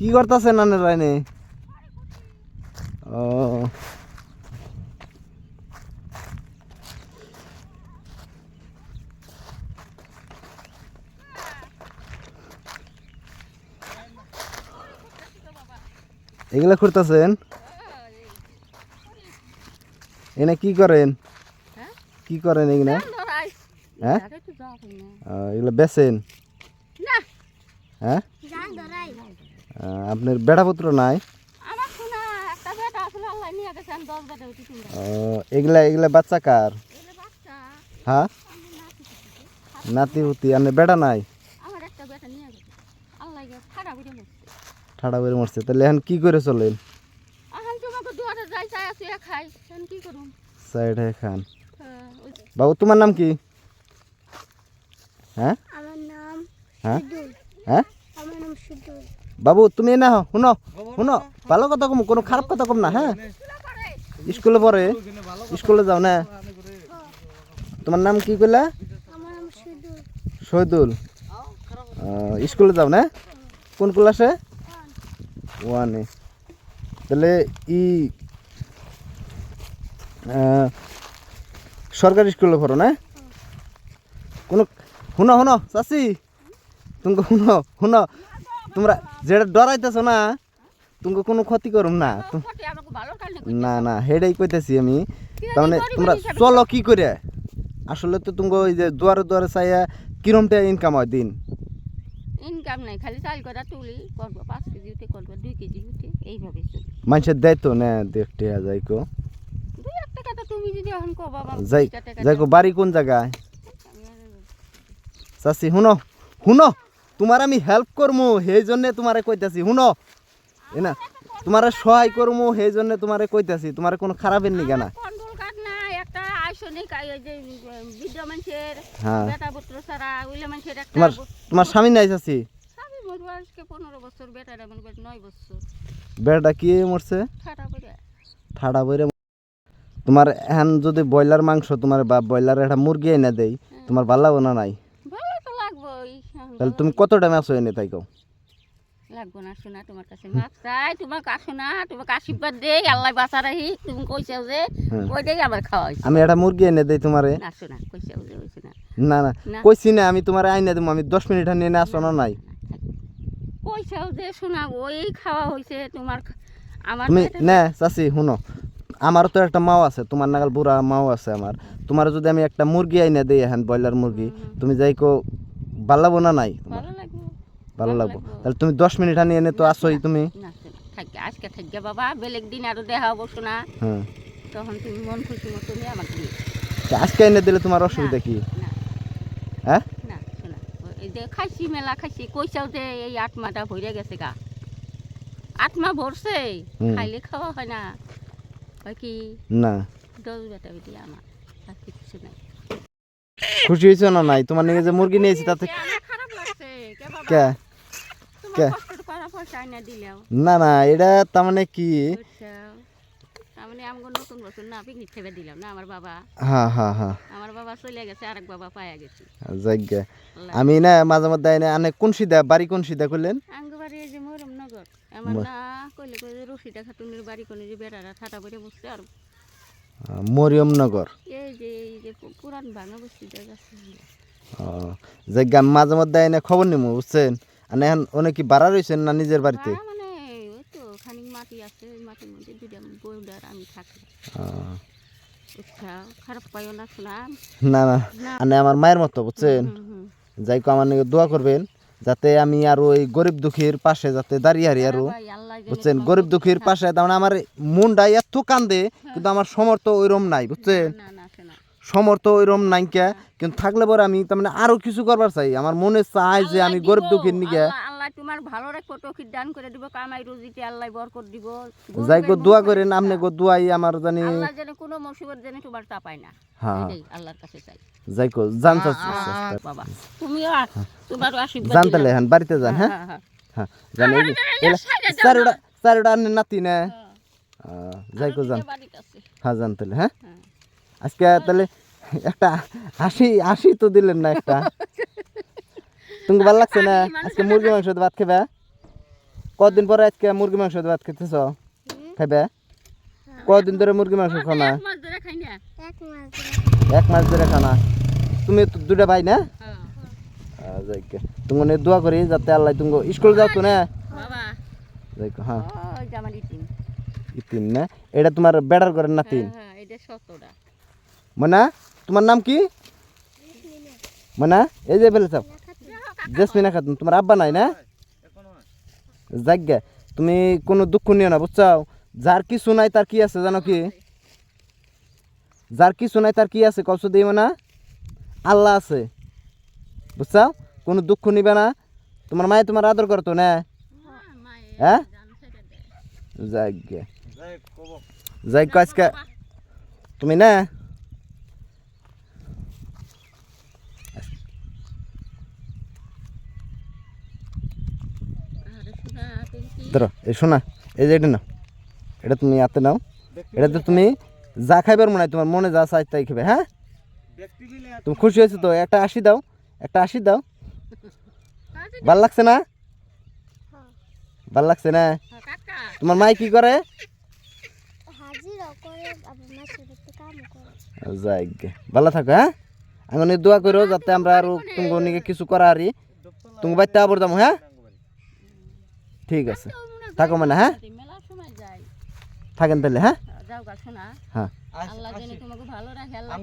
কি করতেছেন নানের লাইনে? ও এগুলা করতেছেন? এনে কি করেন? কি করেন এগুলা? হ্যাঁ এগুলা বেচেন? হ্যাঁ আপনার বেটা পুত্র নাই? এগুলা এগুলা বাচ্চা কার? হ্যাঁ নাতি পুতি আর বেটা নাই? ঠাড়া করে মরছে। তাহলে এখন কি করে চলেন? চাইডে খান। বাবু তোমার নাম কি? হ্যাঁ হ্যাঁ হ্যাঁ বাবু তুমি না শুনো শুনো ভালো কথা কম, কোনো খারাপ কথা কম না। হ্যাঁ স্কুলে পড়ে? স্কুলে যাও না? তোমার নাম কি কইলা? শহীদুল। স্কুলে যাও না? কোন ক্লাসে? ওয়ানে। তাহলে সরকারি স্কুলে পড়ো না? কোনো শুনো শুনো চাচি তুমি শুনো শুনো, তোমরা যেটা ডরাইতেছ না তুমি কোনো ক্ষতি করুম না। না না হেডাই কইতেছি আমি। তার মানে তোমরা চলো কি করে? আসলে তো তুমি ওই যে দুয়ারে দুয়ারে চাইয়া কিরমটা ইনকাম হয় দিন? ইনকাম নাই, খালি চাল করা তুলি করবো, 5 কেজি উঠে করবো, 2 কেজি উঠে, এইভাবে চলি। মানুষের দেয় তো না দেখতে যাইকো 2-1 টাকা তো তুমি যদি এখন কো বাবা যাইকো। বাড়ি কোন জায়গায় চাচি? শুনো শুনো তোমার আমি হেল্প করমু সেই জন্য তোমারে কইতাছি। শুনো না তোমারে সহায় করমু সেই জন্য তোমারে কইতাছি, তোমার কোনো খারাপের নিগা না। কন্ট্রোল কার্ড নাই, একটা আইসনিক যে বৃদ্ধ মানুষের হ্যাঁ বেটা পুত্র ছাড়া ওইলা মানুষের একটা। তোমার স্বামী নাই চাচি? স্বামী মরবো আজকে 15 বছর, বেটাটা মনে 9 বছর। বেটা কি মরছে? ঠাটা পড়ে। ঠাডা বইরে। তোমার এখন যদি ব্রয়লার মাংস তোমার বা ব্রয়লার একটা মুরগি এনে দেই তোমার ভালো লাগবে না? নাই ভালো তো লাগবেই। তাহলে তুমি কত টাইম আছো এনে তাই কও? লাগবো না শোনা, তোমার কাছে মাপ চাই, তোমার কাছে না, তোমাকে আশীর্বাদ দেই, আল্লাহ বাঁচা রাখি। তুমি কইছাও যে ওইটাই আমার খাওয়া হইছে। আমি একটা মুরগি এনে দেই তোমারে? না শোনা, কইছাও যে হইছে না। না না কইছি না আমি তোমারে আইনা দেবো। আমি 10 মিনিট নিয়ে আসো না? নাই কইছাও যে শোনা ওই খাওয়া হইছে তোমার। আমার তুমি না চাচি শুনো, আমারও তো একটা মাও আছে, তোমার নাগাল বুড়া মাও আছে আমার। তোমার যদি আমি একটা মুরগি আইনা দেই এখন ব্রয়লার মুরগি, তুমি যাইকো ভালো লাগবো না? নাই ভালো লাগবে, ভালো লাগবো। তাহলে তুমি 10 মিনিট নিয়ে এনে তো আসোই তুমি। না থাকে আজকে থাকে বাবা, বেলেগ দিন আরো দেখা হবো শোনা। হ্যাঁ তখন তুমি মন খুশি মতো নিয়ে আমাকে দিয়ে আজকে এনে দিলে তোমার অসুবিধা কি? হ্যাঁ না শোনা, এই যে খাইছি মেলা খাইছি, কইছাও যে এই 8 মাটা ভরে গেছে গা। 8 মা ভরছে, খাইলে খাওয়া হয় না হয় কি? না 10 বেটা বেটি আমার, আর কিছু নাই। খুশি হয়েছো না? নাই তোমার নিয়ে যে মুরগি নিয়েছি তাতে খারাপ লাগছে কে বাবা? কে কে? করা পয়সা আইনা দিলাও না না এটা তার মানে কি? তার মানে আমগো নতুন বছর না পিকনিক খেতে দিলাম না আমার বাবা। হ্যাঁ হ্যাঁ হ্যাঁ আমার বাবা চলে গেছে, আরেক বাবা পায়া গেছে। যাইগে আমি না মাঝে মধ্যে এনে আনে। কোন সিধা বাড়ি? কোন সিধা করলেন? আঙ্গ বাড়ি এই যে মরমনগর। আমার না কইলে কই যে রশিদা খাতুনের বাড়ি কোনে যে বেড়ারা ঠাটা পড়ে বসছে। আর মরিয়মনগর এই যে পুরান ভাঙা বস্তি জায়গা আছে। যাইগে আমি মাঝে মধ্যে এনে খবর নিমু বুঝছেন। আর এখন অনেক কি বাড়া রয়েছেন না নিজের বাড়িতে? মানে ওই তো খানিক মাটি আছে, ওই মাটির মধ্যে দুইটা বউডার আমি থাকি। খারাপ পাইও না শোনা। না না মানে আমার মায়ের মতো বুঝছেন। যাইকো আমার নিয়ে দোয়া করবেন যাতে আমি আর ওই গরিব দুঃখীর পাশে যাতে দাঁড়িয়ে হারি আরো বুঝছেন। গরিব দুঃখীর পাশে তার মানে আমার মনটা এত কান্দে কিন্তু আমার সমর্থ ওইরকম নাই বুঝছেন। সমর্থ ওইরকম নাই কে, কিন্তু থাকলে পরে আমি তার মানে আরো কিছু করবার চাই। আমার মনে চায় যে আমি গরিব দুঃখীর নিকে আল্লাহ তোমার ভালো রাখবো, তৌফিক দান করে দিব, কামাই রুজিতে আল্লাহ বরকত দিব। যাইকো দোয়া করেন আপনি গো দোয়াই আমার জানি আল্লাহ যেন কোনো মুসিবত যেন তোমার চাপায় না। হ্যাঁ আল্লাহর কাছে চাই। যাইকো জান বাবা তুমিও তোমারও আশীর্বাদ জানতালে হ্যাঁ বাড়িতে যান। হ্যাঁ হ্যাঁ জানি চারোটা নাতি না যাইকো জান। হ্যাঁ জানতালে হ্যাঁ আজকে তাহলে একটা হাসি তো দিলেন না একটা। তুমি ভালো লাগছে না আজকে মুরগি মাংস ভাত খেবা? কদিন পরে আজকে মুরগি মাংস দিয়ে ভাত খেতেছ খাইবে কদিন ধরে মুরগি মাংস খাও না মাছ ধরে খাই না এক মাস ধরে খানা তুমি তো দুটা ভাই না হ্যাঁ। যাইকে তুমি দোয়া করি যাতে আল্লাহ তুমি স্কুল যাও তো না বাবা যাইকে হ্যাঁ ও জামালি তিন তিন না এটা তোমার বেড়ার করেন না তিন হ্যাঁ এটা সতটা মনা তোমার নাম কি মনা এই যে বলে চাও জেসমিনা খাতুন তোমার আব্বা নাই না যাজ্ঞা তুমি কোনো দুঃখ নিও না বুঝছাও যার কিছু নাই তার কি আছে জানো কি যার কিছু নাই তার কি আছে কষ্ট দিই না আল্লাহ আছে বুঝছাও কোনো দুঃখ নিবে না তোমার মায়ে তোমার আদর করতো না হ্যাঁ যাজ্ঞা যাই আজকে তুমি না ধরো এই শোনা এই যে এটা নাও এটা তুমি হাতে নাও এটাতে তুমি যা খাইবার মনে হয় তোমার মনে যা চাই তাই খাবে হ্যাঁ তুমি খুশি হয়েছো তো একটা আশি দাও একটা আশি দাও ভাল লাগছে না ভাল লাগছে না তোমার মাই কি করে যাই ভালো থাকো হ্যাঁ আমি দোয়া করো যাতে আমরা আরো তুমি কিছু করা হারি তুমি বাইতে আবার যাবো হ্যাঁ ঠিক আছে থাকো মানে হ্যাঁ থাকেন তাহলে হ্যাঁ যাও গা শোনা হ্যাঁ আল্লাহ যেন তোমাকে ভালো রাখে আল্লাহ